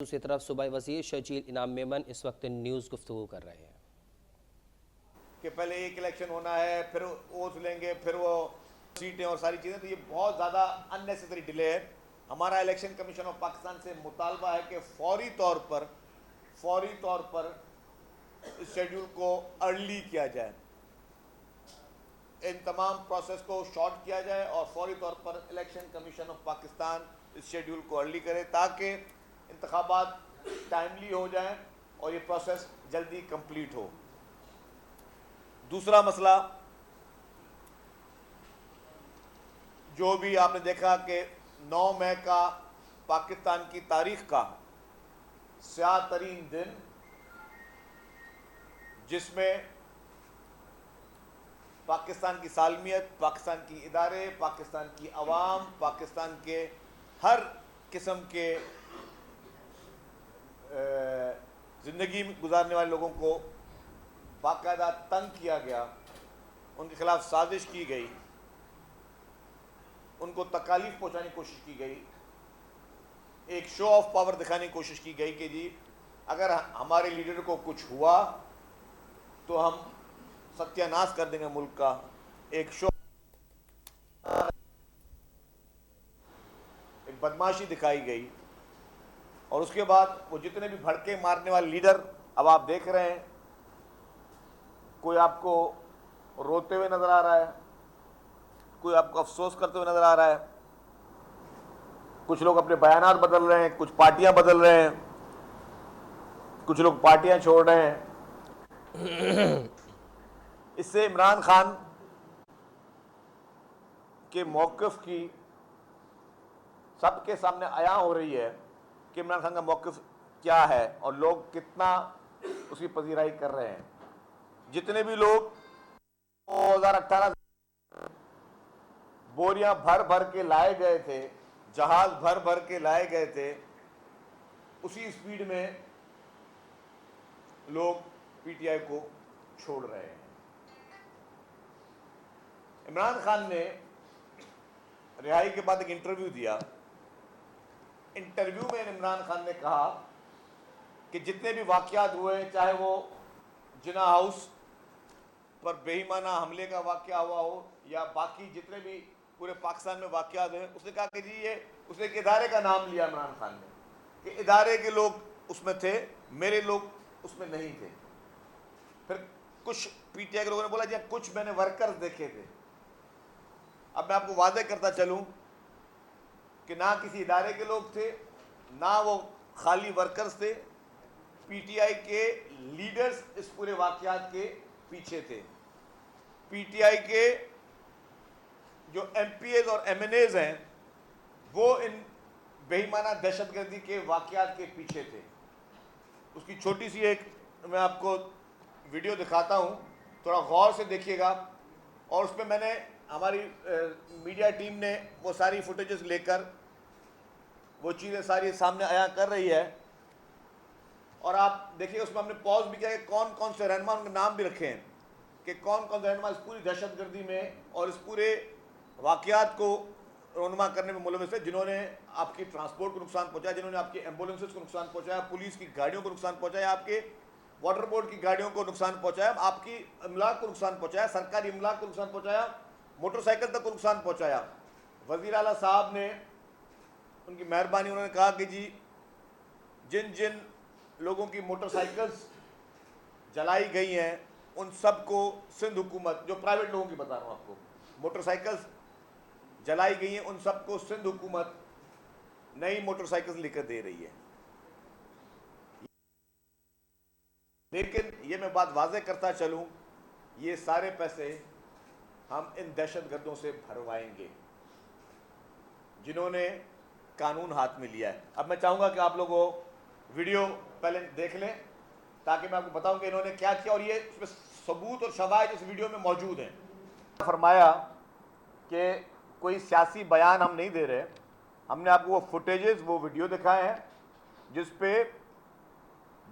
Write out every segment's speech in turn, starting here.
दूसरी तरफ सूबाई वज़ीर शर्जील इनाम मेमन इस वक्त न्यूज़ गुफ्तगू कर रहे हैं कि पहले एक इलेक्शन होना है, फिर ओथ लेंगे, फिर वो सीटें और सारी चीज़ें, तो ये बहुत ज़्यादा अननेसेसरी डिले है। हमारा इलेक्शन कमीशन ऑफ पाकिस्तान से मुतालबा है कि फौरी तौर पर इस शेड्यूल को अर्ली किया जाए, इन तमाम प्रोसेस को शॉर्ट किया जाए और फौरी तौर पर इलेक्शन कमीशन ऑफ पाकिस्तान इस शेड्यूल को अर्ली करे ताकि इंतखाबात टाइमली हो जाएं और ये प्रोसेस जल्दी कंप्लीट हो। दूसरा मसला जो भी आपने देखा कि 9 मई का पाकिस्तान की तारीख का स्याह तरीन दिन, जिसमें पाकिस्तान की सालमियत, पाकिस्तान की इदारे, पाकिस्तान की अवाम, पाकिस्तान के हर किस्म के ज़िंदगी गुजारने वाले लोगों को बाकायदा तंग किया गया, उनके खिलाफ साजिश की गई, उनको तकालीफ पहुंचाने की कोशिश की गई, एक शो ऑफ पावर दिखाने की कोशिश की गई कि जी अगर हमारे लीडर को कुछ हुआ तो हम सत्यानाश कर देंगे मुल्क का। एक शो, एक बदमाशी दिखाई गई और उसके बाद वो जितने भी भड़के मारने वाले लीडर अब आप देख रहे हैं, कोई आपको रोते हुए नजर आ रहा है, कोई आपको अफसोस करते हुए नजर आ रहा है, कुछ लोग अपने बयानात बदल रहे हैं, कुछ पार्टियां बदल रहे हैं, कुछ लोग पार्टियां छोड़ रहे हैं। इससे इमरान खान के मौक़िफ़ की सबके सामने आया हो रही है कि इमरान खान का मौक़िफ़ क्या है और लोग कितना उसकी पजीराई कर रहे हैं। जितने भी लोग 2018 बोरियां भर भर के लाए गए थे, जहाज भर भर के लाए गए थे, उसी स्पीड में लोग पीटीआई को छोड़ रहे हैं। इमरान खान ने रिहाई के बाद एक इंटरव्यू दिया। इंटरव्यू में इमरान खान ने कहा कि जितने भी वाकयात हुए, चाहे वो जिना हाउस पर बेईमाना हमले का वाकया हुआ हो या बाकी जितने भी पूरे पाकिस्तान में वाकयात हैं, उसने कहा कि जी ये, उसने एक इदारे का नाम लिया इमरान खान ने कि इदारे के लोग उसमें थे, मेरे लोग उसमें नहीं थे। फिर कुछ पीटीआई के लोगों ने बोला जी कुछ मैंने वर्कर्स देखे थे। अब मैं आपको वादे करता चलूं कि ना किसी इदारे के लोग थे, ना वो खाली वर्कर्स थे, पीटीआई के लीडर्स इस पूरे वाकयात के पीछे थे। पीटीआई के जो एमपीएज और एमएनएज हैं वो इन बेईमाना दहशतगर्दी के वाकयात के पीछे थे। उसकी छोटी सी एक मैं आपको वीडियो दिखाता हूं, थोड़ा गौर से देखिएगा। और उसमें मैंने, हमारी मीडिया टीम ने वो सारी फुटेजेस लेकर वो चीज़ें सारी सामने आया कर रही है और आप देखिए उसमें हमने पॉज भी किया कि कौन कौन से रहनुमा, उनके नाम भी रखे हैं कि कौन कौन से रहनुमा इस पूरी दहशतगर्दी में और इस पूरे वाकयात को रोनुमा करने में मुलविस है, जिन्होंने आपकी ट्रांसपोर्ट को नुकसान पहुंचाया, जिन्होंने आपकी एम्बुलेंसेस को नुकसान पहुंचाया, पुलिस की गाड़ियों को नुकसान पहुंचाया, आपके वाटर बोर्ड की गाड़ियों को नुकसान पहुंचाया, आपकी इमलाक को नुकसान पहुंचाया, सरकारी इमलाक को नुकसान पहुंचाया, मोटरसाइकिल तक को नुकसान पहुंचाया। वज़ीर आला साहब ने, उनकी मेहरबानी, उन्होंने कहा कि जी जिन जिन लोगों की मोटरसाइकिल्स जलाई गई हैं उन सबको सिंध हुकूमत, जो प्राइवेट लोगों की बता रहा हूँ आपको, मोटरसाइकिल्स जलाई गई हैं उन सबको सिंध हुकूमत नई मोटरसाइकिल्स लेकर दे रही है। लेकिन ये मैं बात वाज़ेह करता चलूँ, ये सारे पैसे हम इन दहशतगर्दों से भरवाएंगे जिन्होंने कानून हाथ में लिया है। अब मैं चाहूँगा कि आप लोगों वीडियो पहले देख लें ताकि मैं आपको बताऊं कि इन्होंने क्या किया और ये उसमें सबूत और शवाहिद इस वीडियो में मौजूद हैं। फरमाया कि कोई सियासी बयान हम नहीं दे रहे, हमने आपको वो फुटेजेस, वो वीडियो दिखाए हैं जिस पे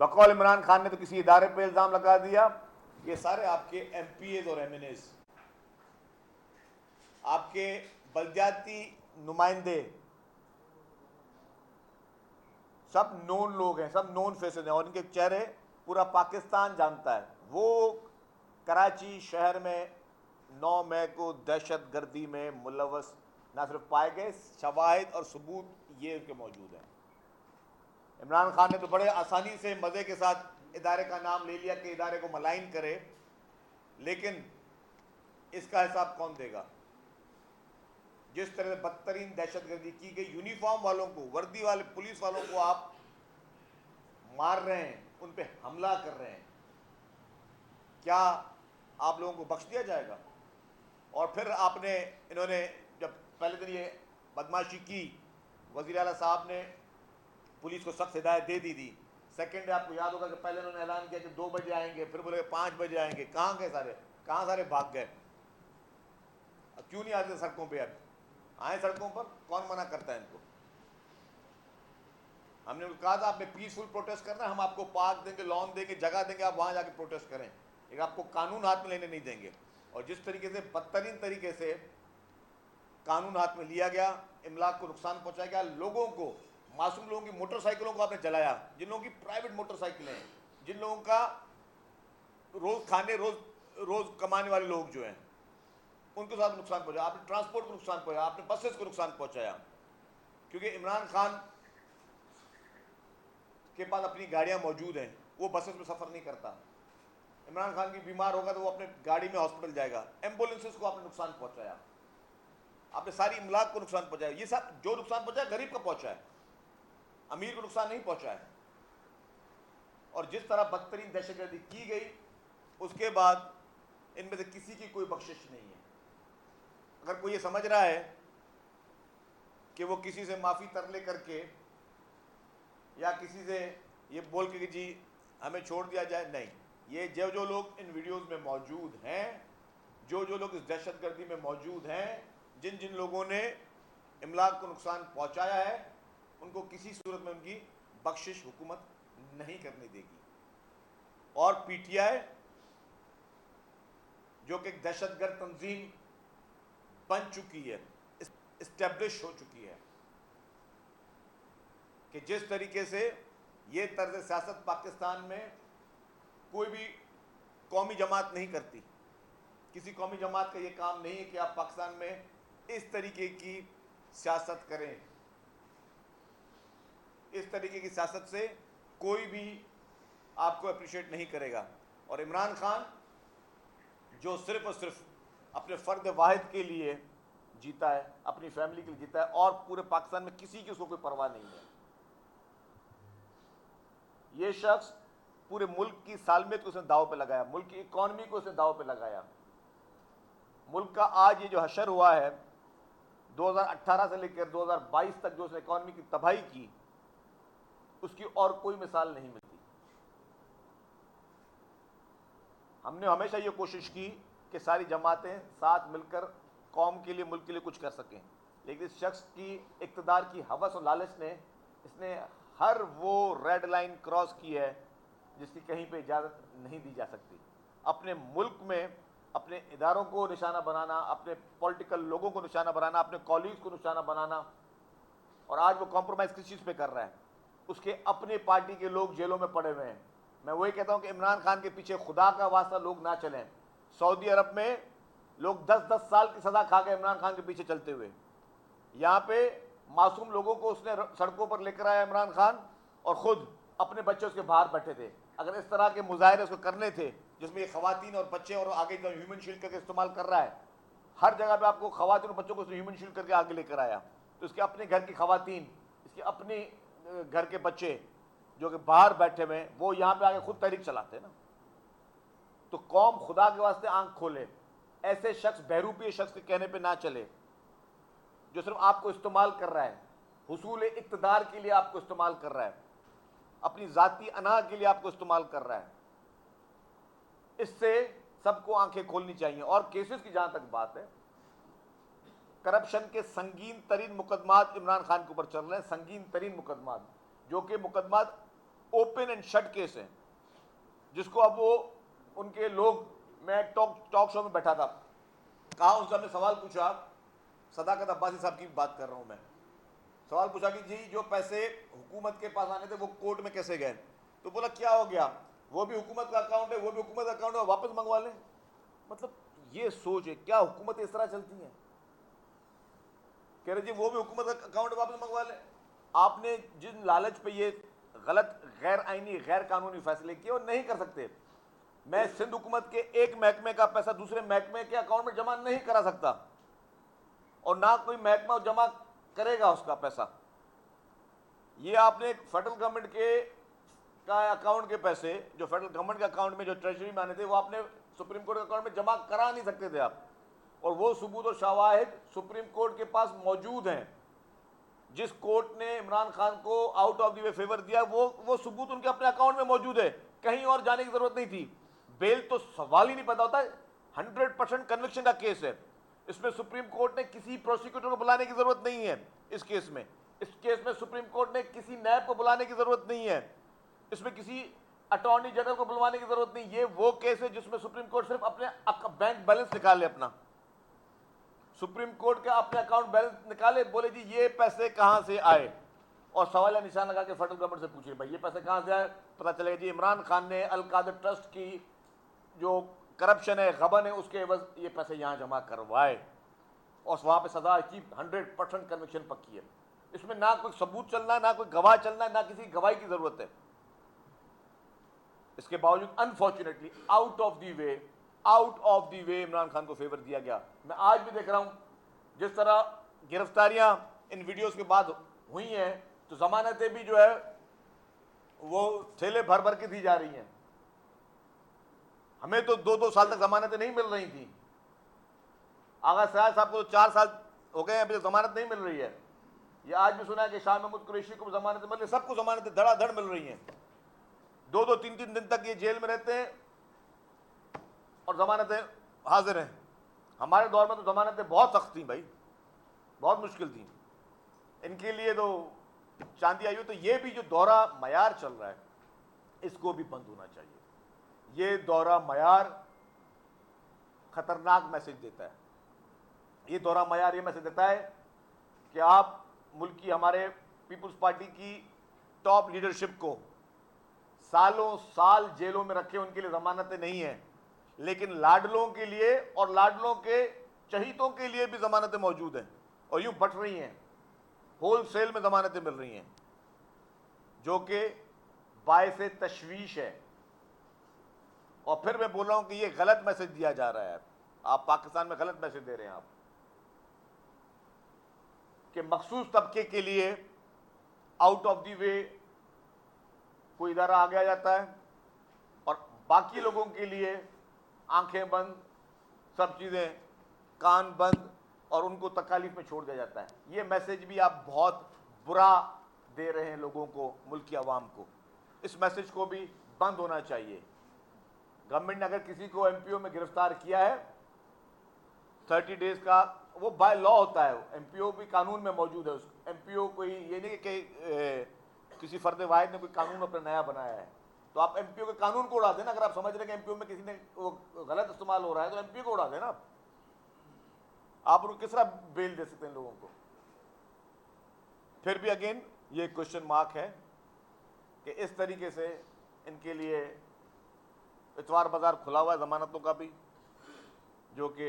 बकौल इमरान खान ने तो किसी इदारे पे इल्ज़ाम लगा दिया। ये सारे आपके एमपीएज और एमएनएज, आपके बलदियाती नुमाइंदे, सब नोन लोग हैं, सब नोन फेसेस हैं और इनके चेहरे पूरा पाकिस्तान जानता है। वो कराची शहर में 9 मई को दहशतगर्दी में मुलव्वस ना सिर्फ पाए गए, शवाहिद और सबूत ये उसके मौजूद हैं। इमरान खान ने तो बड़े आसानी से मज़े के साथ इदारे का नाम ले लिया कि इदारे को मलाइन करे, लेकिन इसका हिसाब कौन देगा? जिस तरह से बदतरीन दहशतगर्दी की गई, यूनिफॉर्म वालों को, वर्दी वाले पुलिस वालों को आप मार रहे हैं, उन पे हमला कर रहे हैं, क्या आप लोगों को बख्श दिया जाएगा? और फिर इन्होंने जब पहले दिन ये बदमाशी की, वज़ीर आला साहब ने पुलिस को सख्त हिदायत दे दी थी। सेकेंड डे आपको याद होगा कि पहले उन्होंने ऐलान किया कि 2 बजे आएंगे, फिर बोले 5 बजे आएंगे। कहाँ गए सारे? कहाँ सारे भाग गए? क्यों नहीं आते सड़कों पे? अब आए सड़कों पर, कौन मना करता है इनको? हमने कहा था आपने पीसफुल प्रोटेस्ट करना है, हम आपको पार्क देंगे, लॉन देंगे, जगह देंगे, आप वहां जाके प्रोटेस्ट करें, लेकिन आपको कानून हाथ में लेने नहीं देंगे। और जिस तरीके से बदतरीन तरीके से कानून हाथ में लिया गया, इमलाक को नुकसान पहुंचाया गया, लोगों को, मासूम लोगों की मोटरसाइकिलों को आपने जलाया, जिन लोगों की प्राइवेट मोटरसाइकिलें हैं, जिन लोगों का रोज खाने रोज कमाने वाले लोग जो हैं उनके साथ नुकसान पहुंचाया, आपने ट्रांसपोर्ट को नुकसान पहुंचाया, आपने बसेस को नुकसान पहुंचाया। क्योंकि इमरान खान के पास अपनी गाड़ियां मौजूद हैं, वो बसेस में सफर नहीं करता। इमरान खान की बीमार होगा तो वो अपने गाड़ी में हॉस्पिटल जाएगा। एम्बुलेंसेस को आपने नुकसान पहुंचाया, आपने सारी इमलाक को नुकसान पहुंचाया। ये सब जो नुकसान पहुंचाया गरीब का पहुंचा है, अमीर को नुकसान नहीं पहुंचा है। और जिस तरह बदतरीन दहशतगर्दी की गई, उसके बाद इनमें से किसी की कोई बख्शिश नहीं है। अगर कोई ये समझ रहा है कि वो किसी से माफ़ी तरले करके या किसी से ये बोल के कि जी हमें छोड़ दिया जाए, नहीं, ये जो लोग इन वीडियोस में मौजूद हैं, जो लोग इस दहशतगर्दी में मौजूद हैं, जिन जिन लोगों ने इमलाक को नुकसान पहुंचाया है, उनको किसी सूरत में उनकी बख्शिश हुकूमत नहीं करने देगी। और पीटीआई जो कि एक दहशतगर्द तंजीम बन चुकी है, इस्टेब्लिश हो चुकी है, कि जिस तरीके से ये तर्ज सियासत पाकिस्तान में कोई भी कौमी जमात नहीं करती। किसी कौमी जमात का ये काम नहीं है कि आप पाकिस्तान में इस तरीके की सियासत करें। इस तरीके की सियासत से कोई भी आपको अप्रिशिएट नहीं करेगा। और इमरान खान जो सिर्फ और सिर्फ अपने फ़र्द वाहिद के लिए जीता है, अपनी फैमिली के लिए जीता है, और पूरे पाकिस्तान में किसी की उसको कोई परवाह नहीं है। ये शख्स पूरे मुल्क की सालमियत को उसने दाव पे लगाया, मुल्क की इकॉनमी को उसने दाव पे लगाया। मुल्क का आज ये जो हशर हुआ है, 2018 से लेकर 2022 तक जो उसने इकॉनमी की तबाही की, उसकी और कोई मिसाल नहीं मिलती। हमने हमेशा ये कोशिश की कि सारी जमातें साथ मिलकर कौम के लिए, मुल्क के लिए कुछ कर सकें, लेकिन इस शख्स की इक़्तिदार की हवस और लालच ने, इसने हर वो रेड लाइन क्रॉस की है जिसकी कहीं पे इजाज़त नहीं दी जा सकती। अपने मुल्क में अपने इदारों को निशाना बनाना, अपने पॉलिटिकल लोगों को निशाना बनाना, अपने कॉलीग्स को निशाना बनाना, और आज वो कॉम्प्रोमाइज़ किस चीज़ पे कर रहा है? उसके अपने पार्टी के लोग जेलों में पड़े हुए हैं। मैं वही कहता हूँ कि इमरान खान के पीछे खुदा का वास्ता लोग ना चलें। सऊदी अरब में लोग 10-10 साल की सज़ा खा गए इमरान खान के पीछे चलते हुए। यहाँ पे मासूम लोगों को उसने सड़कों पर लेकर आया इमरान खान, और ख़ुद अपने बच्चे उसके बाहर बैठे थे। अगर इस तरह के मुजाहरे उसको करने थे जिसमें ये ख़वातीन और बच्चे, और आगे जो ह्यूमन शील्ड करके इस्तेमाल कर रहा है, हर जगह पे आपको ख़वातीन और बच्चों को उसने ह्यूमन शील्ड करके आगे लेकर आया, तो इसके अपने घर की ख़वातीन, इसके अपने घर के बच्चे जो कि बाहर बैठे हुए हैं, वो यहाँ पे आगे खुद तहरीक चलाते हैं ना। तो कौम खुदा के वास्ते आंख खोले, ऐसे शख्स, बहरूपी शख्स के कहने पे ना चले, जो सिर्फ आपको इस्तेमाल कर रहा है, हुसूल इक़्तिदार के लिए आपको इस्तेमाल कर रहा है, अपनी ज़ाती अना के लिए आपको इस्तेमाल कर रहा है। इससे सबको आंखें खोलनी चाहिए। और केसेस की जहां तक बात है, करप्शन के संगीन तरीन मुकदमात इमरान खान के ऊपर चल रहे हैं, संगीन तरीन मुकदमात, जो कि मुकदमात ओपन एंड शट केस हैं, जिसको अब वो उनके लोग, मैं टॉक शो में बैठा था, कहा, उनसे हमने सवाल पूछा, सदाकत अब्बासी साहब की बात कर रहा हूं मैं, सवाल पूछा कि जी जो पैसे हुकूमत के पास आने थे वो कोर्ट में कैसे गए? तो बोला क्या हो गया, वो भी हुकूमत का अकाउंट है, वो भी हुकूमत का अकाउंट है, वापस मंगवा लें। मतलब ये सोच है, क्या हुकूमत इस तरह चलती है? कह रहे जी वो भी हुकूमत का अकाउंट वापस मंगवा लें। आपने जिन लालच पे ये गलत गैर आईनी गैर कानूनी फैसले किए वो नहीं कर सकते। मैं सिंध हुकूमत के एक महकमे का पैसा दूसरे महकमे के अकाउंट में जमा नहीं करा सकता, और ना कोई महकमा जमा करेगा उसका पैसा। ये आपने फेडरल गवर्नमेंट के का अकाउंट के पैसे जो फेडरल गवर्नमेंट के अकाउंट में जो ट्रेजरी में आने थे वो आपने सुप्रीम कोर्ट के अकाउंट में जमा करा नहीं सकते थे आप, और वो सबूत और शवाहिद सुप्रीम कोर्ट के पास मौजूद हैं। जिस कोर्ट ने इमरान खान को out of the way favour दिया वो सबूत उनके अपने अकाउंट में मौजूद है, कहीं और जाने की जरूरत नहीं थी। बेल तो सवाल ही नहीं पैदा होता, 100% कन्विक्शन का केस है। इसमें सुप्रीम कोर्ट ने किसी प्रोसिक्यूटर को बुलाने की जरूरत नहीं है। इस केस में सुप्रीम कोर्ट ने किसी नैब को बुलाने की जरूरत नहीं है। इसमें किसी अटॉर्नी जनरल को बुलवाने की जरूरत नहीं। ये वो केस है जिसमें सुप्रीम कोर्ट सिर्फ अपने बैंक बैलेंस निकाल ले, अपना सुप्रीम कोर्ट का अपने अकाउंट बैलेंस निकाले, बोले जी ये पैसे कहां से आए, और सवाल निशान लगा के फेडरल गवर्नमेंट से पूछिए भाई ये पैसे कहां से आए। पता चलेगा जी इमरान खान ने अल कादर ट्रस्ट की जो करप्शन है, गबन है, उसके एवज ये पैसे यहां जमा करवाए, और वहां पे सजा की 100% कन्विक्शन पक्की है। इसमें ना कोई सबूत चलना है, ना कोई गवाह चलना है, ना किसी गवाही की जरूरत है। इसके बावजूद unfortunately out of the way Imran Khan को फेवर दिया गया। मैं आज भी देख रहा हूं जिस तरह गिरफ्तारियां इन वीडियोस के बाद हुई हैं, तो जमानतें भी जो है वो थैले भर भर के दी जा रही हैं। हमें तो 2-2 साल तक जमानतें नहीं मिल रही थी। आगा सयाद साहब को 4 साल हो गए, अभी तक जमानत नहीं मिल रही है। ये आज भी सुना है कि शाह महमूद कुरैशी को जमानतें मिल रही, सबको जमानतें धड़ाधड़ मिल रही हैं। 2-2, 3-3 दिन तक ये जेल में रहते हैं और जमानतें हाजिर हैं। हमारे दौर में तो जमानतें बहुत सख्त थी भाई, बहुत मुश्किल थी। इनके लिए तो चांदी आई हो। तो ये भी जो दौरा मयार चल रहा है इसको भी बंद होना चाहिए। ये दौरा मयार खतरनाक मैसेज देता है। ये दौरा मयार ये मैसेज देता है कि आप मुल्क की, हमारे पीपुल्स पार्टी की टॉप लीडरशिप को सालों साल जेलों में रखे, उनके लिए जमानतें नहीं है, लेकिन लाडलों के लिए और लाडलों के चहीतों के लिए भी जमानतें मौजूद हैं, और यूं बट रही हैं। होलसेल में जमानतें मिल रही हैं, जो कि बायसे तशवीश है। और फिर मैं बोल रहा हूं कि ये गलत मैसेज दिया जा रहा है। आप पाकिस्तान में गलत मैसेज दे रहे हैं आप, कि मखसूस तबके के लिए आउट ऑफ द वे कोई इदारा आ गया जाता है, और बाकी लोगों के लिए आंखें बंद, सब चीज़ें कान बंद, और उनको तकालीफ में छोड़ दिया जाता है। ये मैसेज भी आप बहुत बुरा दे रहे हैं लोगों को, मुल्क की आवाम को। इस मैसेज को भी बंद होना चाहिए। गवर्नमेंट ने अगर किसी को एमपीओ में गिरफ्तार किया है 30 डेज का, वो बाय लॉ होता है। एमपीओ भी कानून में मौजूद है। एमपीओ कोई ये नहीं कि किसी फर्द वाहिद ने कोई कानून अपना नया बनाया है। तो आप एमपीओ के कानून को उड़ा देना। अगर आप समझ रहे हैं कि एमपीओ में किसी ने वो गलत इस्तेमाल हो रहा है तो एमपीओ को उड़ा देना। आप उनको किस तरह बेल दे सकते हैं लोगों को? फिर भी अगेन ये क्वेश्चन मार्क है कि इस तरीके से इनके लिए इतवार बाजार खुला हुआ है जमानतों का भी, जो कि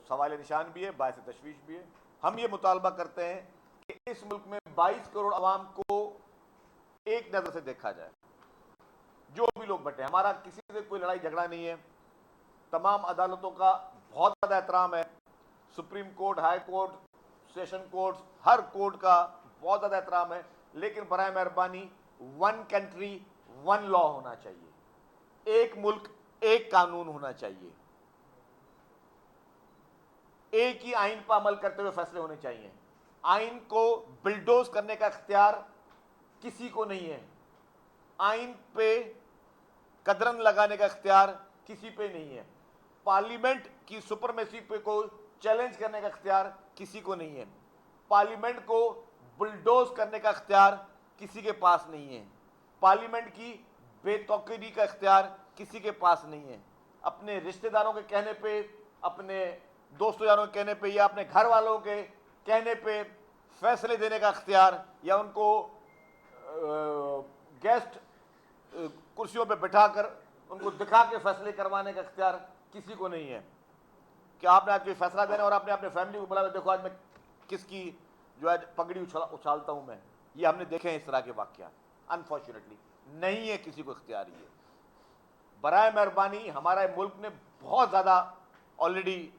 सवाल निशान भी है, बायस तशवीश भी है। हम ये मुतालबा करते हैं कि इस मुल्क में 22 करोड़ आवाम को एक नज़र से देखा जाए। जो भी लोग बैठे, हमारा किसी से कोई लड़ाई झगड़ा नहीं है। तमाम अदालतों का बहुत ज़्यादा एहतराम है। Supreme Court, high court, session court, हर कोर्ट का बहुत ज़्यादा एहतराम है। लेकिन बराए मेहरबानी 1 कंट्री 1 लॉ होना चाहिए। एक मुल्क एक कानून होना चाहिए। एक ही आइन पर अमल करते हुए फैसले होने चाहिए। आइन को बिल्डोज करने का इख्तियार किसी को नहीं है। आइन पे कदरन लगाने का इख्तियार किसी पे नहीं है। पार्लियामेंट की सुपरमेसी पे को चैलेंज करने का इख्तियार किसी को नहीं है। पार्लियामेंट को बुलडोज करने का इख्तियार किसी के पास नहीं है। पार्लियामेंट की बेतौकीदी का इख्तियार किसी के पास नहीं है। अपने रिश्तेदारों के कहने पे, अपने दोस्तों यारों के कहने पे, या अपने घर वालों के कहने पे फैसले देने का इख्तियार या उनको गेस्ट कुर्सियों पे बिठाकर उनको दिखा के फैसले करवाने का इख्तियार किसी को नहीं है कि आपने आज कोई फैसला देना और आपने अपने फैमिली को बुला के देखो आज मैं किसकी जो है पगड़ी उछालता हूं मैं। ये हमने देखे हैं इस तरह के वाक़यात, अनफॉर्चुनेटली नहीं है किसी को इख्तियार। ये बराए मेहरबानी, हमारा मुल्क ने बहुत ज़्यादा ऑलरेडी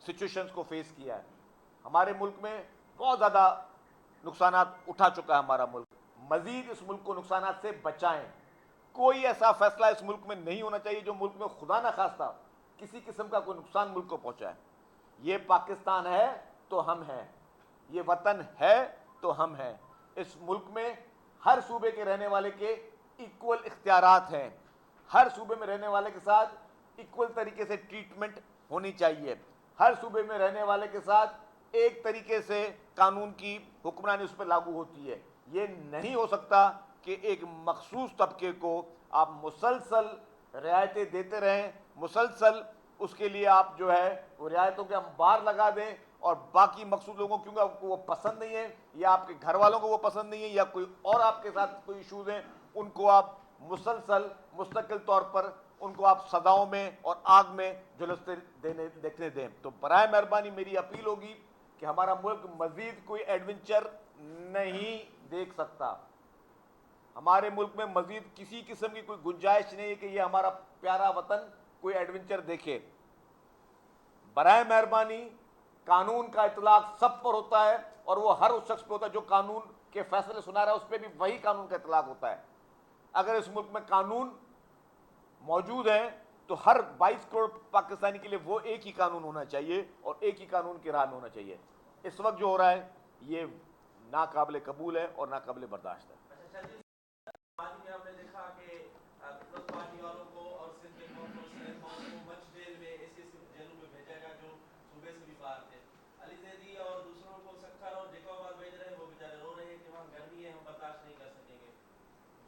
सिचुएशंस को फेस किया है। हमारे मुल्क में बहुत ज़्यादा नुकसानात उठा चुका है हमारा मुल्क। मजीद इस मुल्क को नुकसानात से बचाएं। कोई ऐसा फैसला इस मुल्क में नहीं होना चाहिए जो मुल्क में खुदा ना खास्ता किसी किस्म का कोई नुकसान मुल्क को पहुंचाए। ये पाकिस्तान है तो हम हैं, ये वतन है तो हम हैं। इस मुल्क में हर सूबे के रहने वाले के इक्वल इख्तियारात हैं। हर सूबे में रहने वाले के साथ इक्वल तरीके से ट्रीटमेंट होनी चाहिए। हर सूबे में रहने वाले के साथ एक तरीके से कानून की हुक्मरानी उस पर लागू होती है। ये नहीं हो सकता कि एक मखसूस तबके को आप मुसलसल रियायतें देते रहें, मुसलसल उसके लिए आप जो है वो रियायतों के अंबार लगा दें और बाकी मखसूस लोगों को, क्योंकि आपको वो पसंद नहीं है या आपके घर वालों को वो पसंद नहीं है या कोई और आपके साथ कोई इशूज़ हैं, उनको आप मुसलसल मुस्तकिल तौर पर उनको आप सदाओं में और आग में झुलसते देखने दें। तो बराए मेहरबानी मेरी अपील होगी कि हमारा मुल्क मजीद कोई एडवेंचर नहीं देख सकता। हमारे मुल्क में मजीद किसी किस्म की कोई गुंजाइश नहीं है कि ये हमारा प्यारा वतन कोई एडवेंचर देखे। बराए मेहरबानी कानून का इतलाक सब पर होता है और वो हर उस शख्स पे होता है जो कानून के फैसले सुना रहा है, उस पर भी वही कानून का इतलाक होता है। अगर इस मुल्क में कानून मौजूद है तो हर 22 करोड़ पाकिस्तानी के लिए वो एक ही कानून होना चाहिए और एक ही कानून की राह में होना चाहिए। इस वक्त जो हो रहा है ये नाकाबिले कबूल है और नाकाबिले बर्दाश्त है। हमने देखा कि पीपल्स पार्टी वालों को और सिंध के मौत को मच जेल में ऐसे जेलों में भेजा गया जो सूबे से भी बाहर थे। अली जैदी और दूसरों को सक्खर और जेकोबाद भेज रहे हैं, वो बेचारे रो रहे हैं कि वहाँ गर्मी है, हम बर्दाश्त नहीं कर सकेंगे।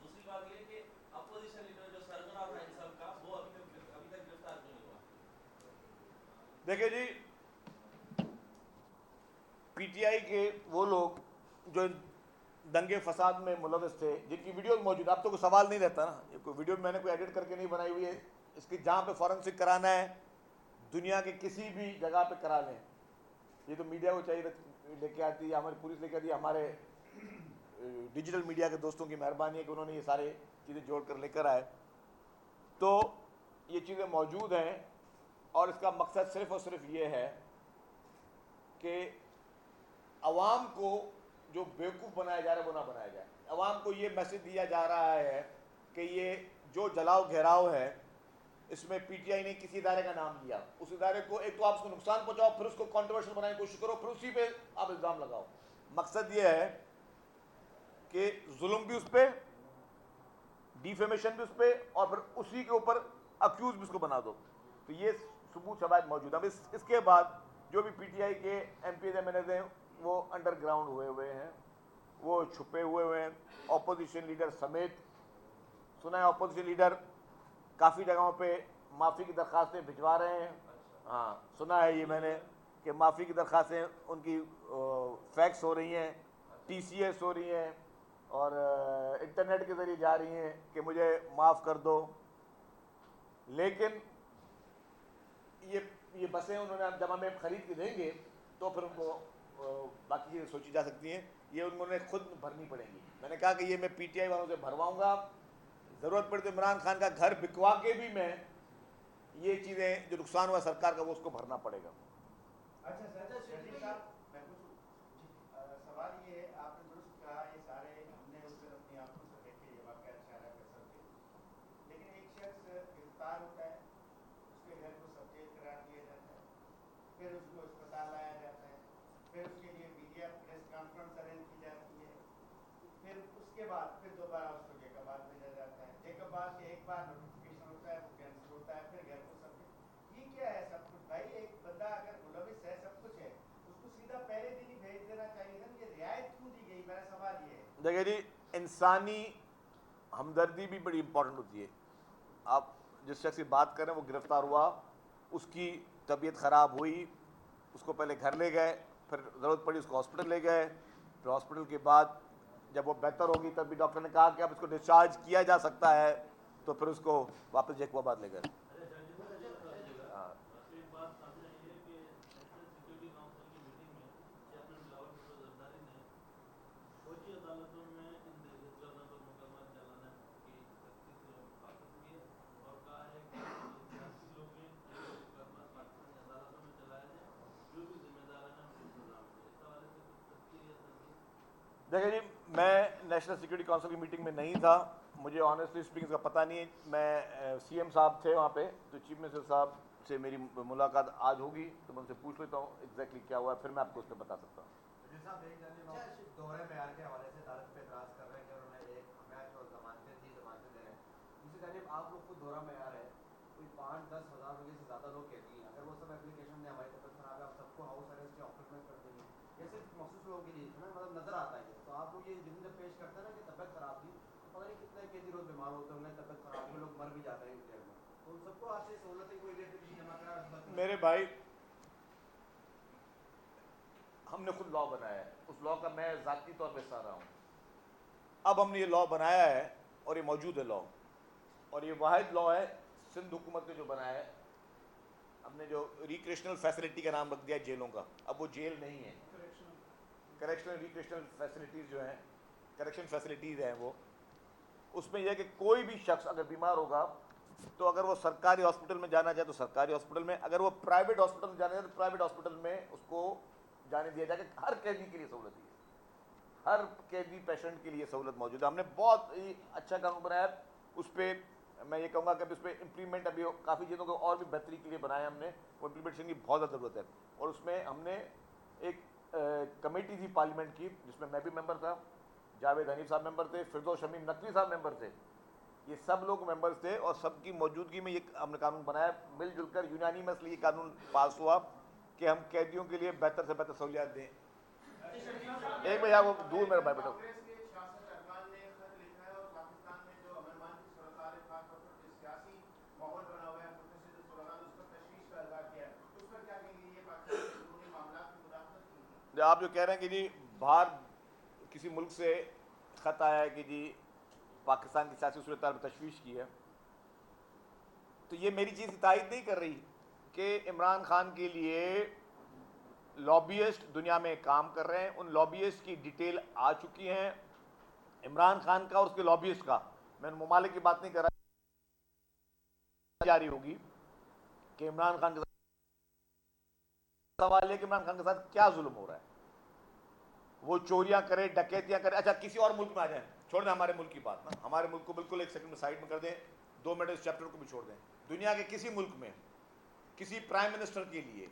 दूसरी बात यह कि अपोजिशन लीडर जो सरगना था इन सब का, वो अभी तक गिरफ्तार क्यों नहीं हुआ? देखिए जी, पीटीआई के वो लोग जो दंगे फसाद में मुलविस थे, जिनकी वीडियो मौजूद, अब तो कोई सवाल नहीं रहता ना, ये कोई वीडियो मैंने कोई एडिट करके नहीं बनाई हुई है, इसकी जहाँ पे फॉरेंसिक कराना है दुनिया के किसी भी जगह पे करा लें। ये तो मीडिया को चाहिए लेके आती है, हमारी पुलिस लेके आती है, हमारे डिजिटल मीडिया के दोस्तों की मेहरबानी है कि उन्होंने ये सारे चीज़ें जोड़ कर लेकर आए। तो ये चीज़ें मौजूद हैं और इसका मकसद सिर्फ और सिर्फ ये है कि अवाम को जो बेवकूफ़ बनाया जा रहा है वो ना बनाया जाए। अवाम को ये मैसेज दिया जा रहा है कि ये जो जलाओ घेराव है इसमें पीटीआई ने किसी इदारे का नाम लिया, उस इदारे को एक तो आप उसको नुकसान पहुंचाओ, फिर उसको कंट्रोवर्शियल बनाने की कोशिश करो, फिर उसी पे आप इल्ज़ाम लगाओ। मकसद ये है कि जुल्म भी उस पर, डिफेमेशन भी उस पर और फिर उसी के ऊपर अक्यूज भी उसको बना दो। तो ये सबूत शवाहिद मौजूद है। इसके बाद जो भी पीटीआई के एमपी एमएनएज हैं वो अंडरग्राउंड हुए हैं, वो छुपे हुए हैं, ऑपोजिशन लीडर समेत। सुना है ऑपोजिशन लीडर काफ़ी जगहों पे माफ़ी की दरख्वास्तें भिजवा रहे हैं। हाँ, सुना है ये मैंने कि माफ़ी की दरख्वास्तें उनकी फैक्स हो रही हैं, टीसीएस हो रही हैं और इंटरनेट के ज़रिए जा रही हैं कि मुझे माफ़ कर दो। लेकिन ये बसें उन्होंने जब हमें ख़रीद के देंगे तो फिर उनको बाकी चीज़ें सोची जा सकती हैं, ये उन्होंने खुद भरनी पड़ेंगी। मैंने कहा कि ये मैं पीटीआई वालों से भरवाऊंगा, ज़रूरत पड़े तो इमरान खान का घर बिकवा के भी मैं ये चीज़ें जो नुकसान हुआ सरकार का वो उसको भरना पड़ेगा। अच्छा साहब, मैं पूछूं, सवाल ये है, आपने दुरुस्त कहा ये सारे हमने उस दिन अपनी आंखों से देखे ये वाक़या अच्छा रहा है सब, लेकिन एक शख्स गिरफ्तार होता है, उसके घर को सब जेल करार दिया जाता है, फिर उसको अस्पताल लाया जाता है, फिर उसके लिए मीडिया प्रेस कॉन्फ्रेंस अरेंज की जाती है, फिर उसके बाद फिर दोबारा उसको जेकोबाद भेजा जाता है, जेकोबाद से एक बार नोटिफिकेशन होता है, वो कैंसिल होता है, फिर घर को सब। ये क्या है सब कुछ भाई? एक बंदा अगर मुलविस है, सब कुछ है, उसको सीधा पहले दिन ही भेज देना चाहिए ना, ये रियायत क्यों दी गई? मेरा सवाल ये है। देखिए जी, इंसानी हमदर्दी भी बड़ी इंपॉर्टेंट होती है। आप जिस शख्स की बात कर रहे हैं वो गिरफ्तार हुआ, उसकी तबीयत ख़राब हुई, उसको पहले घर ले गए, फिर ज़रूरत पड़ी उसको हॉस्पिटल ले गए, फिर हॉस्पिटल के बाद जब वो बेहतर होगी तब भी डॉक्टर ने कहा कि अब इसको डिस्चार्ज किया जा सकता है, तो फिर उसको वापस जैकोबाबाद ले गए। हाँ। एक बात सामने आई है कि नेशनल सिक्योरिटी काउंसिल की मीटिंग में चेयरमैन बिलावल भुट्टो जरदारी ने फौजी अदालतों में इन दहशतगर्दों पर मुकदमा चलाने की सख्ती से मुखातिब की है और कहा है कि सियासी लोग हैं ये मुकदमा पाकिस्तानी अदालतों में चलाया जाए, जो भी जिम्मेदार है ना उनको सजा मिले। इस हवाले से कुछ सख्ती या तनकीद? देखिए जी, मैं नेशनल सिक्योरिटी काउंसिल की मीटिंग में नहीं था, मुझे ऑनेस्टली स्पीकिंग का पता नहीं है। मैं सीएम साहब थे वहाँ पे, तो चीफ मिनिस्टर साहब से मेरी मुलाकात आज होगी, तो मैं उनसे पूछ लेता हूँ एग्जैक्टली क्या हुआ है, फिर मैं आपको उस पर बता सकता हूँ। साहब एक जाने दोहरे म्यार के हवाले से अदालत पे एतराज कर रहे हैं कि उन्होंने एक मैच और जमानतें थी, जमानतें दे रहे हैं। दूसरी जानिब आप लोग को दोहरा म्यार है, कोई 5-10 हज़ार रुपये से ज़्यादा लोग कहती हैं, अगर वो सब एप्लीकेशन में हमारी तबियत खराब है आप सबको हाउस अरेस्ट या ऑपरेट कर देंगे, ये सिर्फ मखसूस लोगों के लिए है ना, मतलब नज़र आता है। तो आप लोग ये जिन जब पेश करते हैं ना कि तबियत खराब थी, तो पता नहीं कितने कैदी रोज बीमार होते होंगे, तबियत खराब में लोग मर भी जाते हैं जेल में, तो उन सबको आपसे सहूलतें कोई एप्लीकेशन जमा करा? मेरे भाई, हमने खुद लॉ बनाया है, उस लॉ का मैं ज़ाती तौर पे हिस्सा रहा हूँ। अब हमने ये लॉ बनाया है और ये मौजूद है लॉ, और ये वाहिद लॉ है सिंध हुकूमत ने जो बनाया है। हमने जो रिक्रिएशनल फैसिलिटी का नाम रख दिया है जेलों का, अब वो जेल नहीं है, करेक्शनल रिक्रिएशनल फैसिलिटीज़ जो हैं, करेक्शन फैसिलिटीज़ हैं वो। उसमें यह है कि कोई भी शख्स अगर बीमार होगा तो अगर वो सरकारी हॉस्पिटल में जाना चाहे तो सरकारी हॉस्पिटल में, अगर वो प्राइवेट हॉस्पिटल में जाना चाहे तो प्राइवेट हॉस्पिटल में उसको जाने दिया जाएगा। हर कैदी के लिए सहूलत है, हर कैदी पेशेंट के लिए सहूलत मौजूद है। हमने बहुत ही अच्छा कानून बनाया है, उस पर मैं ये कहूँगा कि अभी उस पर इम्प्लीमेंट अभी काफ़ी चीज़ों को और भी बेहतरी के लिए बनाया हमने, वो इम्प्लीमेंटेशन की बहुत ज़्यादा ज़रूरत है। और उसमें हमने एक कमेटी थी पार्लियामेंट की, जिसमें मैं भी मेंबर था, जावेद हनीफ साहब मेंबर थे, फिरदौस शमीम नकवी साहब मेंबर थे, ये सब लोग मेंबर्स थे, और सबकी मौजूदगी में ये हमने कानून बनाया। मिलजुल कर यूनानिमसली ये कानून पास हुआ कि हम कैदियों के लिए बेहतर से बेहतर सहूलियात दें। एक भैया वो दूर मेरा भाई बेटा, कांग्रेस के शासक अरमान ने खत लिखा है और पाकिस्तान में जो अमन की सूरत हाल है, खासतौर पर जो सियासी माहौल बना हुआ है, मुतशद्दिद सूरत हाल, उस पर तशवीश का इजहार किया है, उस पर क्या कहेंगे? ये पाकिस्तान के अंदरूनी मामलात में मुदाखलत की है। आप जो कह रहे हैं कि जी बाहर किसी मुल्क से खत आया है कि जी पाकिस्तान की सियासी सूरत हाल में तशवीश की है, तो ये मेरी चीज़ की तायद नहीं कर रही कि इमरान खान के लिए लॉबियस्ट दुनिया में काम कर रहे हैं। उन लॉबियस्ट की डिटेल आ चुकी हैं, इमरान खान का और उसके लॉबियस्ट का। मैं ममालिक की बात नहीं कर रहा, जारी होगी कि इमरान खान के साथ, सवाल है कि इमरान खान के साथ क्या जुल्म हो रहा है, वो चोरियां करे, डकैतियां करे। अच्छा, किसी और मुल्क में आ जाएं, छोड़ दें हमारे मुल्क की बात ना, हमारे मुल्क को बिल्कुल एक सेकंड में साइड में कर दें, 2 मिनट इस चैप्टर को भी छोड़ दें। दुनिया के किसी मुल्क में किसी प्राइम मिनिस्टर के लिए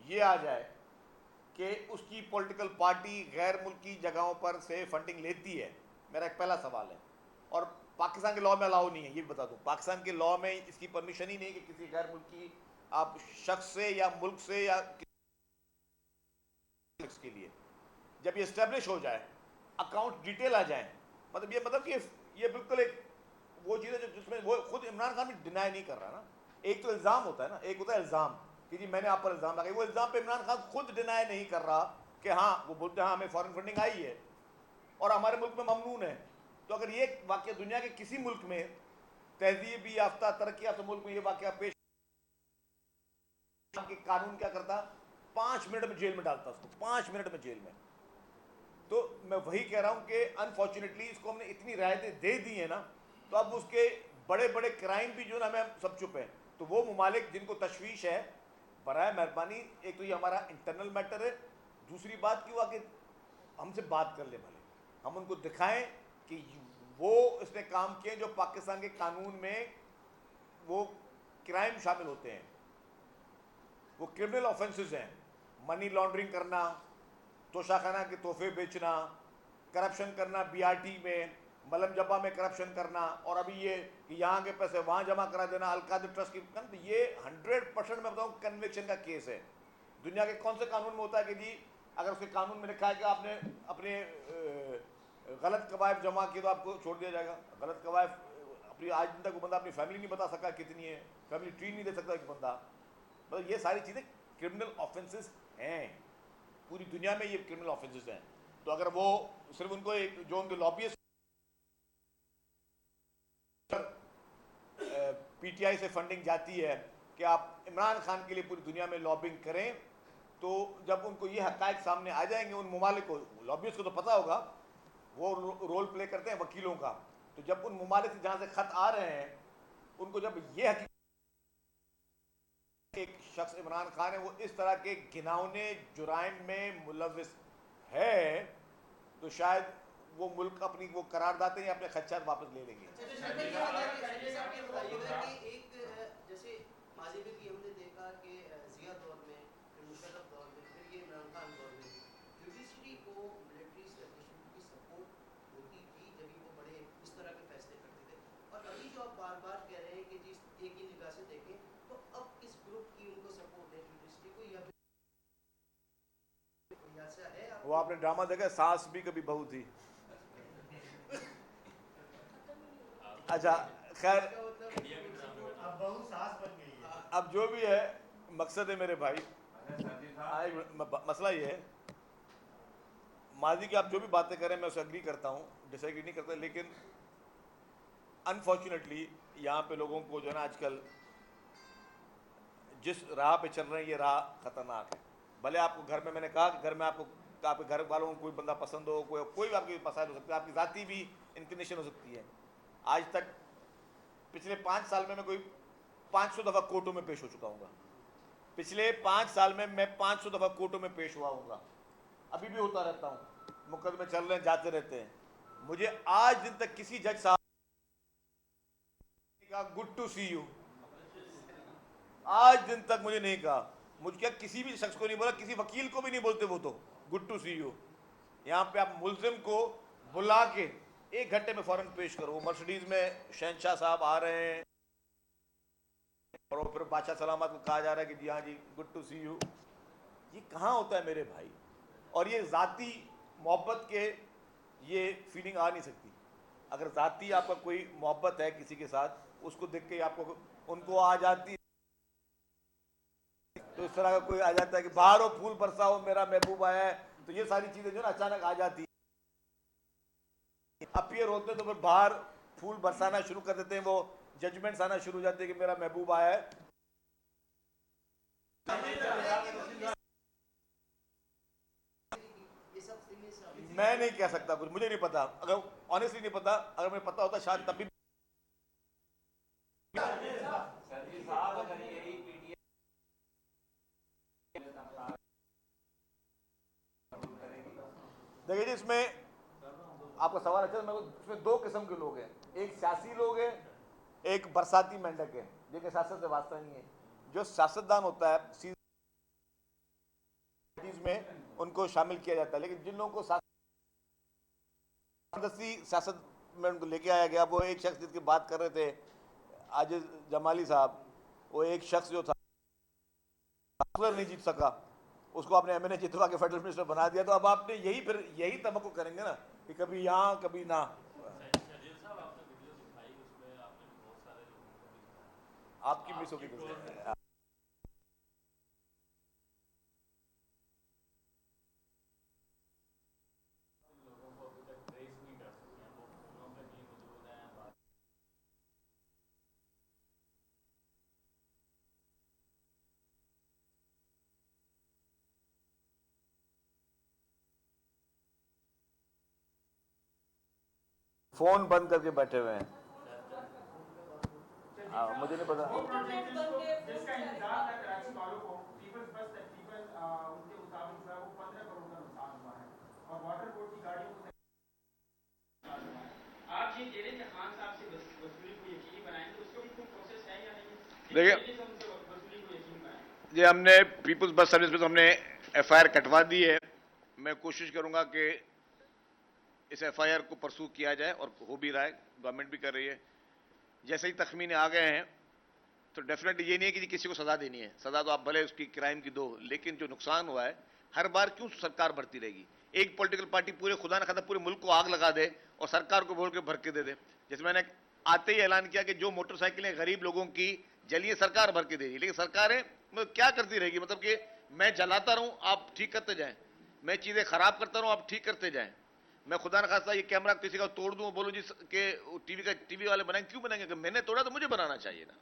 ये आ जाए कि उसकी पॉलिटिकल पार्टी गैर मुल्की जगहों पर से फंडिंग लेती है, मेरा एक पहला सवाल है। और पाकिस्तान के लॉ में अलाउ नहीं है, ये भी बता दूं, पाकिस्तान के लॉ में इसकी परमिशन ही नहीं कि किसी गैर मुल्की आप शख्स से या मुल्क से या के लिए जब ये इस्टेब्लिश हो जाए, अकाउंट डिटेल आ जाए, मतलब ये बिल्कुल एक वो चीज़ है जिसमें वो खुद इमरान खान भी डिनाई नहीं कर रहा ना। एक तो इल्ज़ाम होता है ना, एक होता है इल्ज़ाम कि जी मैंने आप पर इल्ज़ाम लगाया, वो इल्ज़ाम पे इमरान खान खुद डिनाई नहीं कर रहा कि हाँ, वो बोलते हैं हाँ हमें फॉरेन फंडिंग आई है और हमारे मुल्क में ममनून है। तो अगर ये वाक़या दुनिया के किसी मुल्क में, तहजीबी याफ्ता तरक्की याफ्ता मुल्क में ये वाक़या पेश, कि कानून क्या करता, 5 मिनट में जेल में डालता उसको, 5 मिनट में जेल में। तो मैं वही कह रहा हूं कि अनफॉर्चुनेटली इसको हमने इतनी राहतें दे दी हैं ना, तो अब उसके बड़े बड़े क्राइम भी जो ना हमें सब चुप हैं। तो वो ममालिक जिनको तशवीश है, बराए मेहरबानी, एक तो ये हमारा इंटरनल मैटर है, दूसरी बात की हुआ कि हमसे बात कर ले भले, हम उनको दिखाएं कि वो इसने काम किए जो पाकिस्तान के कानून में वो क्राइम शामिल होते हैं, वो क्रिमिनल ऑफेंसेस हैं। मनी लॉन्ड्रिंग करना, तोशाखाना के तोहफे बेचना, करप्शन करना, बीआरटी में मलम जब्बा में करप्शन करना, और अभी ये कि यहाँ के पैसे वहाँ जमा करा देना, अलकाद ट्रस्ट की, तो ये 100% मैं बताऊँ कन्विक्शन का केस है। दुनिया के कौन से कानून में होता है कि जी अगर उसके कानून में लिखा है कि आपने अपने गलत कवायद जमा किए तो आपको छोड़ दिया जाएगा। गलत कवायद अपनी आज दिन तक वो बंदा अपनी फैमिली नहीं बता सका कितनी है, फैमिली ट्री नहीं दे सकता एक बंदा। तो ये सारी चीज़ें क्रिमिनल ऑफेंसेस हैं, पूरी दुनिया में ये क्रिमिनल ऑफेंसेस हैं। तो अगर वो सिर्फ उनको एक जो उनके लॉबियस्ट पीटीआई से फंडिंग जाती है कि आप इमरान खान के लिए पूरी दुनिया में लॉबिंग करें, तो जब उनको ये हक़ाइक़ सामने आ जाएंगे, उन ममालिक को, लॉबियस्ट को तो पता होगा, वो रोल प्ले करते हैं वकीलों का, तो जब उन ममालिक से जहाँ से ख़त आ रहे हैं, उनको जब ये हकीकत एक शख्स इमरान खान है वो इस तरह के घिनौने जुराइम में मुलविस है, तो शायद वो मुल्क अपनी वो करारदाद या अपने खदशात वापस ले लेंगे। जैसे माजी में भी हमने देखा कि जिया दौर में, फिर मुशर्रफ दौर में, फिर ये इमरान खान दौर में जुडिशरी को मिलिट्री एस्टेब्लिशमेंट की सपोर्ट होती थी जब भी वो बड़े इस तरह के फैसले करते थे। और अभी जो आप बार बार कह रहे हैं कि जिस एक ही निगाह से देखें, तो अब किस ग्रुप की उनको सपोर्ट है जुडिशरी को, या ऐसा है वो आपने ड्रामा देखा, सास भी कभी बहू थी। अच्छा खैर, अब बहू सास बन गई है। अब जो भी है, मकसद है मेरे भाई, मसला ये है, माजी की आप जो भी बातें करें मैं उसे एग्री करता हूँ, डिसएग्री नहीं करता, लेकिन अनफॉर्चुनेटली यहाँ पे लोगों को जो है ना आजकल जिस राह पे चल रहे हैं ये राह खतरनाक है। भले आपको घर में, मैंने कहा घर में आपको, आपके घर वालों को कोई बंदा पसंद हो, कोई भी आपकी मसाइल हो सकता है, आपकी ज़ाती भी इंक्लिनेशन हो सकती है। आज तक पिछले 5 साल में मैं कोई 500 दफ़ा कोर्टों में पेश हो चुका हूँ। पिछले 5 साल में मैं 500 दफ़ा कोर्टों में पेश हुआ हूँ, अभी भी होता रहता हूँ, मुकदमे चल रहे हैं, जाते रहते हैं। मुझे आज दिन तक किसी जज साहब ने कहा गुड टू सी यू, आज दिन तक मुझे नहीं कहा। मुझे क्या किसी भी शख्स को नहीं बोला, किसी वकील को भी नहीं बोलते वो, तो गुड टू सी यू। यहाँ पे आप मुल्जिम को बुला के 1 घंटे में फौरन पेश करो। मर्सिडीज में शहनशाह साहब आ रहे हैं और फिर बादशाह सलामत को कहा जा रहा है कि जी हाँ जी गुड टू सी यू। ये कहाँ होता है मेरे भाई? और ये ज़ाती मोहब्बत के ये फीलिंग आ नहीं सकती। अगर ज़ाती आपका कोई मोहब्बत है किसी के साथ, उसको देख के आपको उनको आ जाती, तो इस तरह का कोई आ जाता है कि बाहर हो फूल बरसाओ मेरा महबूब आया है, तो ये सारी चीज़ें जो ना अचानक आ जाती है, अपीयर होते हैं, तो फिर बाहर फूल बरसाना शुरू कर देते हैं, वो जजमेंट्स आना शुरू हो जाते हैं कि मेरा महबूब आया है। मैं नहीं कह सकता कुछ, मुझे नहीं पता, अगर ऑनेस्टली नहीं पता, अगर मुझे पता होता शायद तभी। देखिए जी, इसमें आपका सवाल अच्छा है। इसमें 2 किस्म के लोग हैं, एक सियासी लोग हैं, एक बरसाती मेंढक है, जिनके सियासत से वास्ता नहीं है। जो सियासतदान होता है में उनको शामिल किया जाता है, लेकिन जिन लोगों को सियासत में उनको लेके आया गया, वो एक शख्स जिसकी बात कर रहे थे आजिज जमाली साहब, वो एक शख्स जो था नहीं जीत सका, उसको आपने एमएनए जितवा के फेडरल मिनिस्टर बना दिया, तो अब आपने यही तवक्को करेंगे ना कि कभी यहाँ कभी ना। आपकी मिस होगी फोन बंद करके बैठे हुए हैं। मुझे नहीं पता। जिसका इंतजार था कराची वालों को, पीपल्स बस तकरीबन उनके मुताबिक जो है वो 15 करोड़ का नुकसान हुआ है, और वाटर बोर्ड की गाड़ियों को आप ये कह रहे थे खान साहब से वसूली को यकीनी बनाएंगे, उसको भी कोई प्रोसेस है या नहीं? देखिए वसूली को यकीनी बनाएंगे। ये हमने पीपल्स बस सर्विस पे तो हमने एफआईआर कटवा दी है। मैं कोशिश करूंगा कि इस एफआईआर को परसू किया जाए, और हो भी रहा है, गवर्नमेंट भी कर रही है। जैसे ही तखमीने आ गए हैं तो डेफिनेटली ये नहीं है कि किसी को सजा देनी है, सजा तो आप भले उसकी क्राइम की दो, लेकिन जो नुकसान हुआ है हर बार क्यों सरकार भरती रहेगी? एक पॉलिटिकल पार्टी पूरे खुदा न खादा पूरे मुल्क को आग लगा दे और सरकार को बोल के भर के दे दे। जैसे मैंने आते ही ऐलान किया कि जो मोटरसाइकिलें गरीब लोगों की जलिए सरकार भर के देगी, लेकिन सरकारें मतलब क्या करती रहेगी? मतलब कि मैं जलाता रहूं, आप ठीक करते जाएं। मैं चीज़ें ख़राब करता रहूँ, आप ठीक करते जाएं। मैं खुदा न खास्ता ये कैमरा किसी का तोड़ दूँ, बोलूँ जी कि टीवी वाले बनाएंगे, क्यों बनाएंगे? अगर मैंने तोड़ा तो मुझे बनाना चाहिए ना।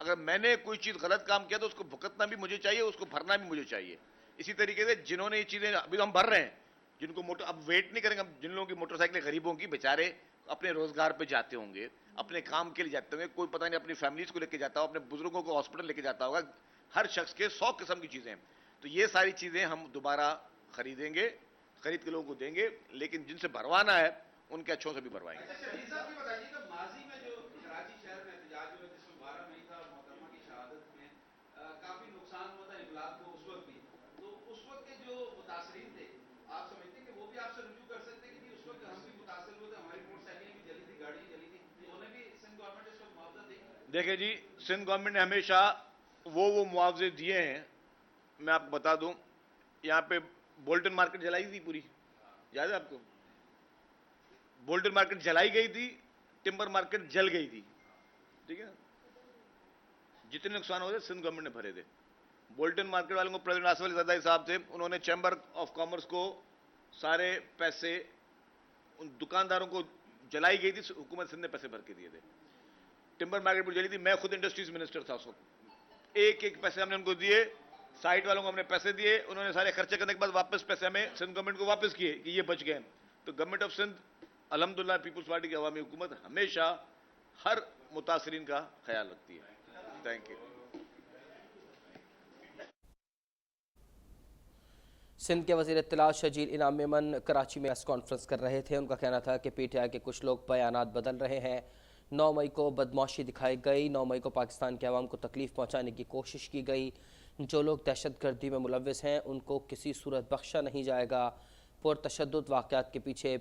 अगर मैंने कोई चीज़ गलत काम किया तो उसको भुगतना भी मुझे चाहिए, उसको भरना भी मुझे चाहिए। इसी तरीके से जिन्होंने ये चीज़ें अभी तो हम भर रहे हैं, जिनको मोटर, अब वेट नहीं करेंगे, जिन लोगों की मोटरसाइकिल गरीबों की, बेचारे अपने रोजगार पे जाते होंगे, अपने काम के लिए जाते होंगे, कोई पता नहीं अपनी फैमिलीज को लेके जाता हो, अपने बुजुर्गों को हॉस्पिटल लेके जाता होगा। हर शख्स के 100 किस्म की चीज़ें हैं। तो ये सारी चीज़ें हम दोबारा खरीदेंगे, खरीद के लोगों को देंगे, लेकिन जिनसे भरवाना है उनके अच्छों से भी भरवाएंगे। शहीद साहब ये बताइएगा, माजी में जो कराची शहर में एहतजाज हुआ जिसमें 12 मई था, मोहतरमा की शहादत में काफी नुकसान हुआ था इमलाक को उस वक्त भी, तो उस वक्त के जो मुतासरीन थे, आप समझते हैं कि वो भी आपसे रुजू कर सकते हैं कि उस वक्त हम भी मुतासर हुए थे, हमारी मोटरसाइकिलें भी जली थी, गाड़ी जली थी, उन्हें भी सिंध गवर्नमेंट इसको मुआवजा देगी? देखिए जी, सिंध गवर्नमेंट ने हमेशा वो मुआवजे दिए हैं। मैं आपको बता दूं, यहाँ पे बोल्टन मार्केट जलाई थी पूरी, याद है आपको? बोल्टन मार्केट जलाई गई थी, टिम्बर मार्केट जल गई थी, ठीक है। जितने नुकसान हो थे सिंध गवर्नमेंट ने भरे थे। बोल्टन मार्केट वालों को प्रेसिडेंट आसिफ अली ज़रदारी साहब थे, उन्होंने चैम्बर ऑफ कॉमर्स को सारे पैसे, उन दुकानदारों को जलाई गई थी, हुकूमत सिंध ने पैसे भर के दिए थे। टिम्बर मार्केट पर जली थी, मैं खुद इंडस्ट्रीज मिनिस्टर था उस वक्त। एक एक पैसे हमने उनको दिए, साइट वालों को हमने पैसे दिए, उन्होंने सारे खर्चे करने के बाद वापस पैसे हमें सिंध गवर्नमेंट को वापस किए कि ये बच गए। तो गवर्नमेंट ऑफ सिंध, अल्हम्दुलिल्लाह, पीपुल्स पार्टी की अवामी हुकूमत हमेशा हर मुतासरीन का ख्याल रखती है। Thank you. सिंध के वज़ीर इत्तलात शजील इनाम मेमन कराची में प्रेस कॉन्फ्रेंस कर रहे थे। उनका कहना था कि PTI के कुछ लोग बयानात बदल रहे हैं। 9 मई को बदमाशी दिखाई गई, 9 मई को पाकिस्तान के अवाम को तकलीफ पहुँचाने की कोशिश की गई। जो लोग दहशतगर्दी में मुलव्वस हैं उनको किसी सूरत बख्शा नहीं जाएगा। पुरतशद्दुद वाक़यात के पीछे